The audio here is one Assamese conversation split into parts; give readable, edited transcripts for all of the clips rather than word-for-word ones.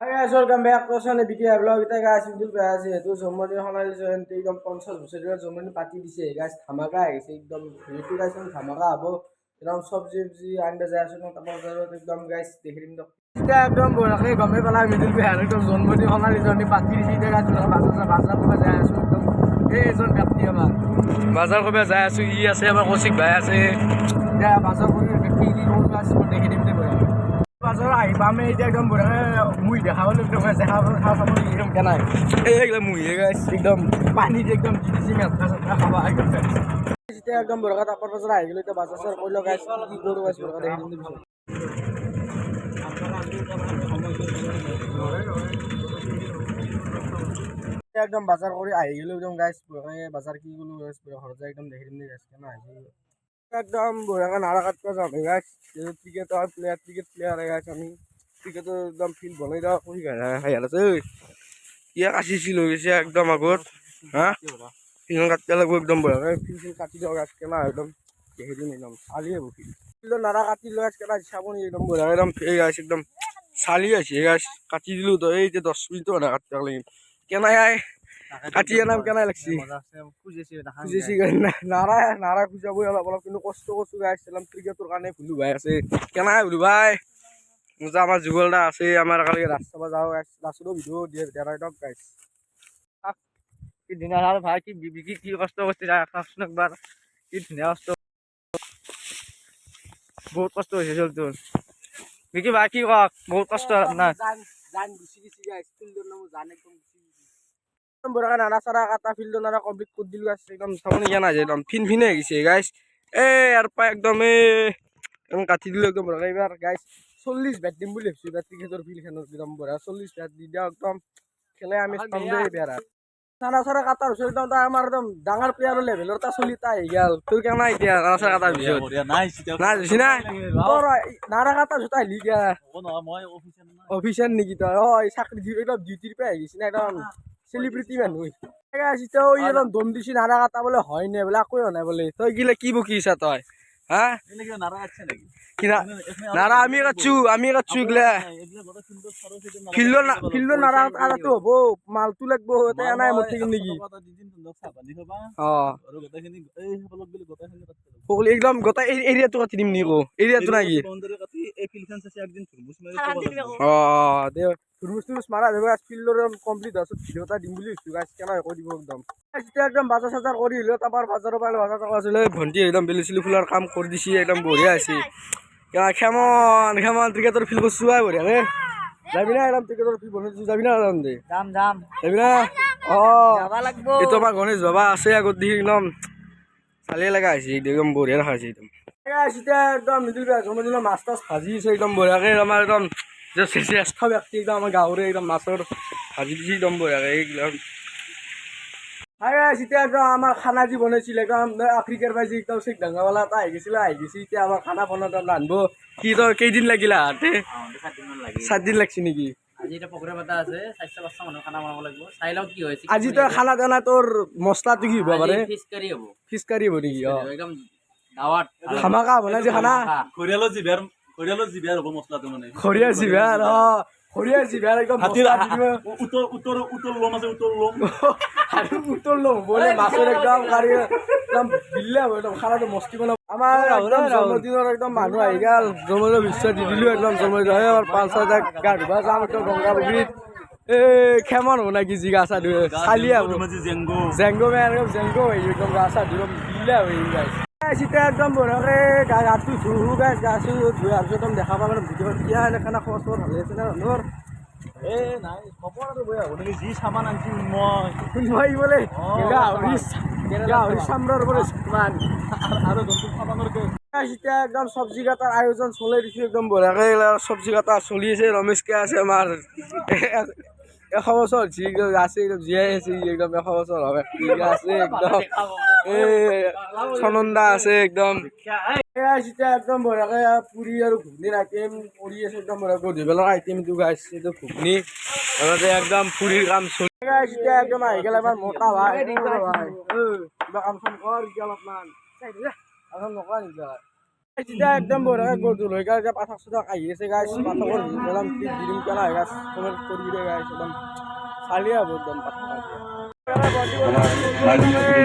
Hi guys, welcome back to Sunny BK vlog. Kita guys simple guys itu জন্মদিন সোণালী জয়ন্তী একদম 50 বছৰীয়া জন্মদিন পাতি দিছে guys ধামাকা আহিছে একদম ভিডিঅ'টো guys ধামাকা হ'ব একদম সবজি আনবা যায় আছে তারপর একদম guys দেখি দিম তো এটা একদম বড়কে গমে পেলা মিডিল বে আৰু একদম জন্মদিন সোণালী জয়ন্তী পাতি দিছে এটা guys বাজাৰ কৰিব যায় আছো একদম এই এজন ব্যক্তি আমাৰ বাজাৰ কৰিব যায় আছো ই আছে আমাৰ কৌশিক ভাই আছে এটা বাজাৰ কৰি কি কৰিব আছে দেখি দিম দে বাজার আহিবা আমি এতিয়া একদম বঢ়িয়া মুই দেখাবলৈ একদম কেনাই একদম মুই একদম পানী একদম জিজি মেথা চেথা খাবা একদম এতিয়া একদম বঢ়িয়া তাপৰ বজাৰ আহি গ'লো এতিয়া বাজাৰ চাজাৰ কৰি লওঁ গাইছ কি কৰোঁ গাইছ বঢ়িয়া দেখি দিম একদম বাজাৰ কৰি আহি গ'লো একদম গাইছ বঢ়িয়া বাজাৰ কি গ'লো গাইছ ঘৰত যাই একদম দেখি দিম গাইছ কেনা আহিছে একদম বঢ়িয়াকৈ নাৰা কাটিব যাম গাইছ ক্ৰিকেটৰ প্লেয়াৰ গাইছ আমি ক্ৰিকেটৰ একদম ফিল্ড বনাই দিওঁ কৰি খাই আছে ইয়াক আঁচিছিল হৈ গৈছে একদম আগত হা ফিল্ড কাটিব লাগিব একদম বঢ়িয়াকৈ ফিল্ড কাটি দিওঁ গাইছ কেনা একদম দেখি দিম একদম চালি আহিব ফিল্ডৰ নাৰা কাটি লৈ গাইছ কেনা চাব নি একদম বঢ়িয়াকৈ একদম এই গাইছ একদম চালি আহিছে গাইছ কাটি দিলোঁ তো এই যে 10 মিনিটৰ নাৰা কাটিব লাগিব কেনাই আই কাটিয়ে নাম কেনাই লাগছি খুজিছি নাৰা খুজাবই অলপ কিন্তু কষ্ট কৰছো গাইছ ক্ৰিকেটৰ কাৰণে ভুলু ভাই আছে কেনাই ভুলু ভাই মজা আমাৰ যুগল দা আছে আমাৰ কালি ৰাস্তা বা যাও গাইছ লাষ্টৰ ভিডিও দিয়ে দেখাই দক গাইছ কি দিনা আৰু ভাই কি বিকি কি কষ্ট করছে একবার একবার কি ধুনীয়া কষ্ট বহুত কষ্ট হৈছে চলতো বিকি ভাই কি কক বহুত কষ্ট না জান গুছি গেছি গাইছ ফিল্ডৰ নাম জান একদম বড় নানা সারা কাটা ফিল্ড নারা কমপ্লিট করে দিল গাইস একদম সামনে জানা যায় একদম ফিন হয়ে গেছে গাইস আর পা একদম কাটি দিল একদম বড় এবার গাইস 40 ব্যাট দিম বলে ভাবছি ব্যাট ক্রিকেটর ফিল্ড খেলার একদম বড় 40 ব্যাট দি দাও একদম খেলে আমি সামনে এবার নানা সারা কাটার হচ্ছে একদম আমার একদম ডাঙর প্লেয়ার লেভেলর তা চলি তাই গেল তোর কেন আইডিয়া নানা সারা কাটার বিষয় না বুঝি না তোর নারা কাটা জুতা হিলি গিয়া অফিসার নাকি তোর ওই চাকরি একদম ডিউটির পে গেছি না একদম সেলিব্রিটি মানুষ একদম দম দিছি নারা কাটা বলে হয় না বলে একোই হয় না বলে তই গিলে কি বকিছা তই হ্যাঁ নারা আমি কাটছু গিলা ফিল্ডৰ নাৰা কাটাতো হব মালটো লাগবো নাই মোৰ ঠিক নেকি একদম গোটেই এৰিয়াটো কাটি দিম নিকো এৰিয়াটো নাকি দে তুরমুস মারা যাবে ফিল্ডর কমপ্লিট আছে ভিডিওটা দিম বুলি ভাবিছো গাইস কেনা কৈ দিব একদম এতিয়া একদম বাজাৰ চাজাৰ কৰি হলো তাৰপৰ বাজাৰৰ পৰা বাজাৰ টাকা আছিল ভন্টি একদম বেলিছিলি ফুলাৰ কাম কৰি দিছি একদম বঢ়িয়া আছে খেমন ক্ৰিকেটৰ ফিল্ড কৰছু আই বঢ়িয়া ৰে যাবি না একদম ক্ৰিকেটৰ ফিল্ড বনাইছো যাবি না যাম দে যাম যাবি না যাবা লাগবো এটো আমাৰ গণেশ বাবা আছে আগত দি একদম চালিয়ে লাগা আছে একদম বঢ়িয়া দেখা আছে একদম একদম মিডিল জন্মদিন মাছ টাছ ভাজি আছে একদম বঢ়িয়াকে আমাৰ একদম শ্ৰেষ্ঠ ব্যক্তি একদম আমাৰ গাঁৱৰে একদম মাছৰ ভাজি দিছি একদম বঢ়িয়াকে একদম এতিয়া আমাৰ খানা যি বনাইছিল একদম আফ্ৰিকাৰ ভাজি একদম চেক ডাঙাৱালা এটা আহি গৈছে এতিয়া আমাৰ খানা বনাব ৰান্ধব কি তই কেইদিন লাগিলা হাতে 7 দিন লাগছে নেকি আজি এটা প্ৰগ্ৰাম এটা আছে 4-5টা মানুহ খানা বনাব লাগিব চাই লও কি হৈছে আজি তই খানা দানা তোৰ মছলাটো কি হ'ব পাৰে ফিছ কাৰি হ'ব নেকি একদম দাৱাত ধামাকা বনাই যে খানা খৰিয়ালৰ জিভাৰ হ'ব মছলাটো মানে খৰিয়াৰ জিভাৰ একদম উত্তৰ লম আছে উত্তৰ লম বলে মাছৰ একদম কাৰি একদম বিল্লা হ'ব একদম খানাটো মস্তি বনাব আমাৰ একদম জন্মদিনৰ একদম মানুহ আহি গেল জন্মদিনৰ বিশ্বাস দি দিলো একদম জন্মদিন হয় আমাৰ 5-6টা গা ধুবা যাম একদম গংগা পুখুৰীত খেমন হ'ব নাকি যি গা চা ধুই চালি হ'ব জেংগো একদম গা চা ধুই বিল্লা হৈ গাইছ এতিয়া একদম বঢ়িয়াকে গাটো ধুই গাছো ধুই আছো একদম দেখা পাব ভিডিঅ দিয়া খানা খবৰ চবৰ ভালে আছে না মানুহৰ নাই খবৰ আৰু বেয়া হ'ব নেকি যি চামান আনছি মই বোলে গাহৰি চামৰাৰ পৰা কিমান আৰু এতিয়া একদম চব্জি কাটাৰ আয়োজন চলাই দিছো একদম বঢ়িয়াকে চব্জি কাটা চলি আছে ৰমেশকে আছে আমাৰ 100 বছৰ যি আছে একদম জীয়াই আছে একদম 100 বছৰ হবে আছে একদম সনন্দা আছে একদম একদম বঢ়িয়াকে পুৰি আৰু ঘুগনিৰ আইটেম কৰি আছে একদম গধূলি বেলাৰ আইটেমটো গাইছ এইটো ঘুগনি একদম পুৰিৰ কাম চলি এতিয়া একদম আহি গেল এবাৰ মোটা ভাই কিবা কাম চাম কৰ অলপমান নকৰা নেকি এতিয়া একদম বঢ়িয়াকৈ গধূল হৈ গ'ল, এতিয়া পাঠক চাঠক আহি আছে গাইছ, পাঠকৰ একদম দিম কেলা হৈ গাছ, কমেণ্ট কৰি দিয়ে গাইছ, একদম চালিয়ে হ'ব একদম পাঠক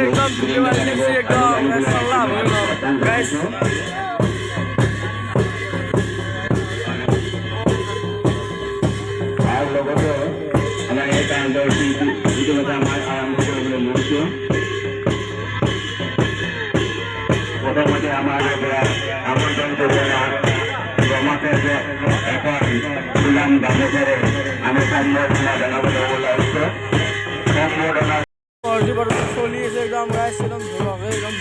একদম ভিডিঅ' মাৰি দিছে একদম চাল্লা হ'ব একদম গাইছ। আৰু লগতে আমাৰ এই কাণ্ডৰ ইতিমধ্যে আমাৰ আৰম্ভ কৰিবলৈ লৈছোঁ। প্ৰথমতে আমাৰ পৰা আমন্ত্ৰণ কৰিবলৈ জমাতে এখন গোলাম গামোচাৰে আমি সম্বৰ্ধনা জনাবলৈ ওলাইছোঁ। সম্বৰ্ধনা চলি আছে একদম গাইছ, একদম ধুনীয়াকৈ একদম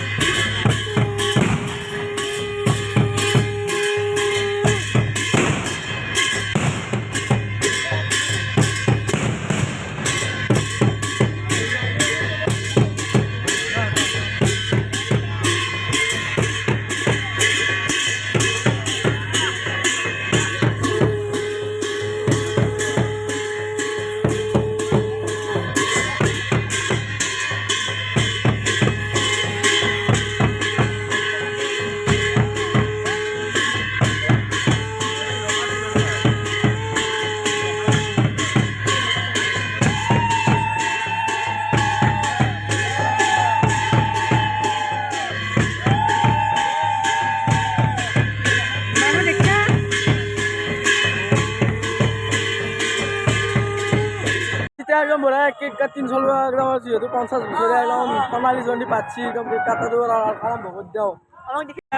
একদম বঢ়িয়া কেক কাটিং চলোৱা একদম, যিহেতু 50 বছৰীয়া একদম সোণালী জয়ন্তী পাতিছি, একদম কেক কাটাটো আৰম্ভ কৰি দিওঁ।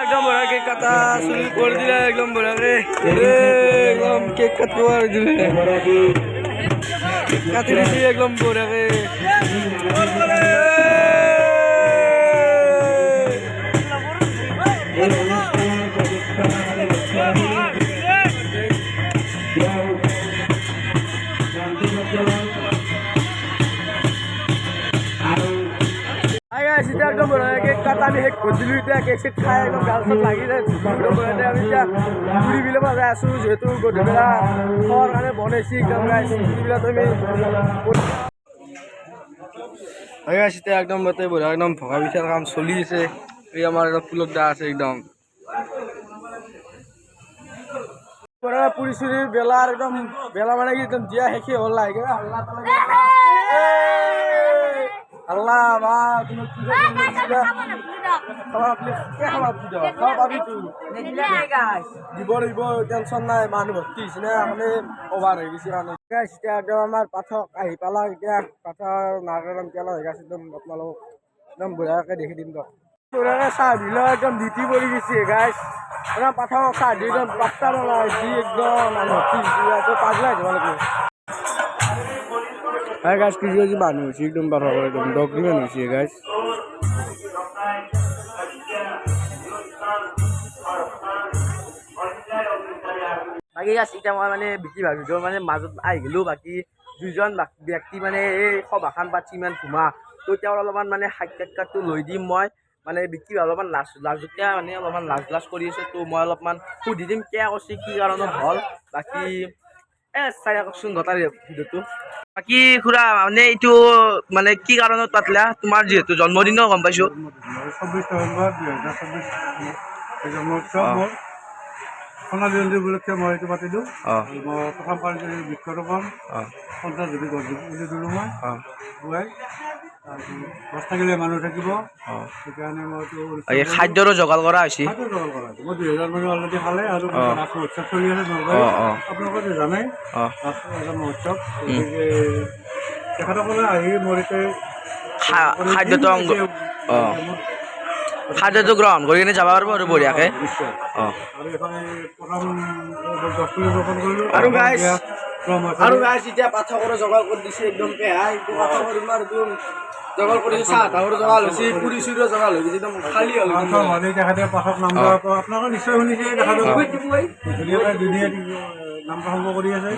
একদম বঢ়িয়া কেক কাটা চুলি কৰি দিলে একদম বঢ়িয়াকে, একদম কেক কাটিব আৰু দিলে কাটি দিছি একদম বঢ়িয়াকে। এতিয়া একদম বঢ়িয়া কেক কাটা আমি শেষ কৰি দিলোঁ, এতিয়া কেক চেক খাই একদম গাল চাল লাগি যায়, একদম বঢ়িয়া আমি এতিয়া ঘূৰি বিলে যাই আছোঁ, যিহেতু গধূলিবেলা খোৱাৰ কাৰণে বনাইছি একদম গাইছ, ঘূৰিবিলাক তুমি এতিয়া একদম তাতে বঢ়িয়া একদম ভগা পিঠাৰ কাম চলি আছে। এই আমাৰ একদম ফুলত দা আছে একদম পুৰি চুৰি বেলা একদম বেলা মানে কি একদম দিয়া শেষে হ'ল লাহেকে হাল্লা বা তুমি দিব লাগিব, টেনশ্যন নাই, মানুহ ভৰ্তি হৈছে না, মানে অভাৰ হৈ গৈছে কাৰণে। এতিয়া একদম আমাৰ পাঠক আহি পালা, এতিয়া পাঠক নাগাৰাম কেলা হৈ গৈছে একদম, আপোনালোকক একদম বঢ়িয়াকৈ দেখি দিম দিয়ক। বঢ়িয়াকৈ চাহ দিলেও একদম ডিউটি পৰি গৈছে গাইছ, একদম পাঠক চাহ দি একদম পাঁচটা বনাই দি একদম মানুহ ভৰ্তি হৈছে, পাগলা যাব লাগিব। গাইছ কেজি মানুহ হৈছে একদম পাঠকৰ একদম 10 কিমান হৈছে গাইছ। বাকী গাছ এতিয়া মই মানে বিকি ভাবিছোঁ মানে মাজত আহি গ'লোঁ, বাকী দুজন ব্যক্তি মানে এই সভাখন পাতি ইমান ধুমা, তো তেওঁৰ অলপমান মানে সাক্ষাৎকাৰটো লৈ দিম মই, মানে বিকি অলপমান লাজুকীয়া মানে অলপমান লাজ কৰি আছোঁ, তো মই অলপমান সুধি দিম কিয় কৈছে, কি কাৰণত হ'ল, বাকী চাই কওকচোন গোটাই ভিডিঅ'টো। বাকী খুৰা মানে এইটো মানে কি কাৰণত পাতিলা, তোমাৰ যিহেতু জন্মদিনো গম পাইছোঁ। 24 নৱেম্বৰ 2024 জন্মোৎসৱ মোৰ সোণালী জয়ন্তী উপলক্ষে মই এইটো পাতিলোঁ। মই প্ৰথম কাৰ্য্য বৃক্ষৰোপণ 50 জুবি গছ পুলি দিলোঁ মই বুৱাই, গছ থাকিলে মানুহ থাকিব, সেইকাৰণে মই এইটো খাদ্যৰো যোগাৰ কৰা হৈছে। যোগাৰ কৰা হৈছে। মই 2000 মানুহ অলৰেডি খালে, আৰু ৰাস মহোৎসৱ চলি আছে নলবাৰীত, আপোনালোকে জানে ৰাস মহোৎসৱ, গতিকে তেখেতসকলে আহি মোৰ এতিয়া খাদ্যটো গ্ৰহণ কৰি কিনে যাব পাৰিব আৰু বঢ়িয়াকে। আৰু গাইছ এতিয়া পাঠকৰ যোগাৰ কৰি দিছে একদম পেহাই, পাঠকৰ ইমান জগাল কৰিছে, চাহ তাহৰ জগাল হৈছে, পুৰি চুৰিও জগাল হৈ গৈছে, একদম খালী হ'ল। তেখেতে পাঠক নাম আপোনালোকে নিশ্চয় শুনিছে, ধুনীয়াকৈ নাম প্ৰসংগ কৰি আছে।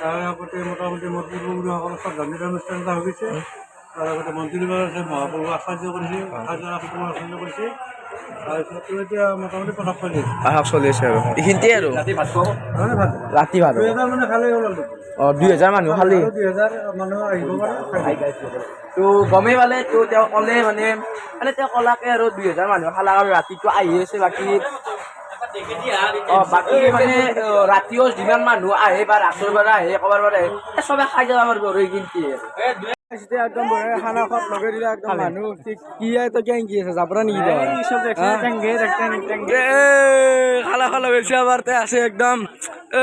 তাৰ আগতে মোটামুটি মোৰ পূৰ্বপুৰুষসকলৰ শ্ৰদ্ধাঞ্জলি অনুষ্ঠান এটা হৈ গৈছে, তাৰ আগতে মন্ত্ৰীবাৰ আছে, মহাপ্ৰভু আচাৰ্য কৰিছে, আচাৰ্য কৰিছে, তাৰপিছত এতিয়া মোটামুটি প্ৰভাৱ চলি আছে আৰু এইখিনিতে আৰু ৰাতি ভাত মানে খালে হ'ল। অঁ 2000 মানুহ খালি আৰু 2000 মানুহ আহিব পাৰে তো গমেই পালে তো তেওঁ ক'লে মানে তেওঁ ক'লাকে আৰু 2000 মানুহ খালা আৰু ৰাতিটো আহি আছে বাকী বাকী মানে ৰাতিও যিমান মানুহ আহে বা ৰাতিৰ পৰা আহে ক'বাৰ পৰা আহে চবে খাই যাব পাৰিব আৰু কিন্তু একদম খানা খোৱাত লগে দিলে একদম মানুহ কি তই কি আছে যাবৰা নেকি খানা খোৱা লগাইছে আমাৰ তে আছে একদম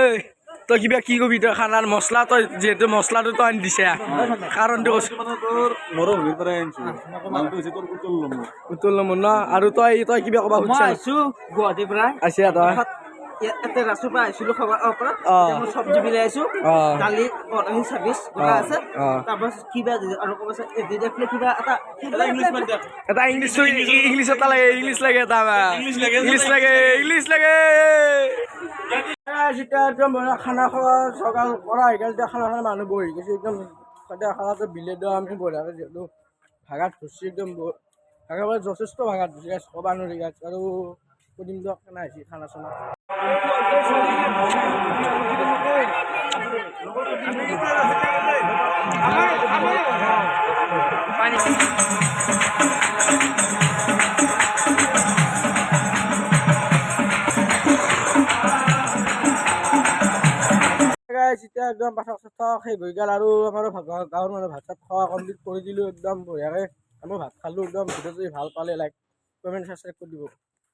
এই তই কিবা কি কবি তই খানাৰ মছলা তই যিহেতু মছলাটো তই আনি দিছে কাৰণটো কৈছো উতুল নমুন ন আৰু তই কিবা ক'বা খুজিছ গুৱাহাটীৰ পৰা আছে তই ইয়াতে ৰাস্তাৰ পৰা আহিছিলো খবৰ মোৰ চব্জি বিলাই আছো দালি 26 গোটা আছে তাৰপাছত কিবা আৰু ক'ব কিবা এটা ইংলিছ এটা লাগে ইংলিছ লাগে এটা ইংলিছ লাগে যেতিয়া একদম খানা খোৱা চগাল কৰা আহিল তেতিয়া খানা খানা মানুহ বহি গৈছে একদম সদায় খানাটো বিলে দিওঁ আমি বঢ়িয়াকৈ যিহেতু ভাগাত ধৰিছে একদম ভাগা যথেষ্ট ভাগাত ধৰিছে ক'বা নোৱাৰি আৰু সুধিম দিয়ক কেনে আহিছে খানা চানা এতিয়া একদম পাঠক চাঠক শেষ হৈ গ'ল আৰু আমাৰ গাঁৱৰ মানুহ ভাত চাত খোৱা কমপ্লিট কৰি দিলোঁ একদম বঢ়িয়াকৈ আমি ভাত খালোঁ একদম ভিডিঅ'টো ভাল পালে লাইক কমেণ্ট ছাবস্ক্ৰাইব কৰি দিব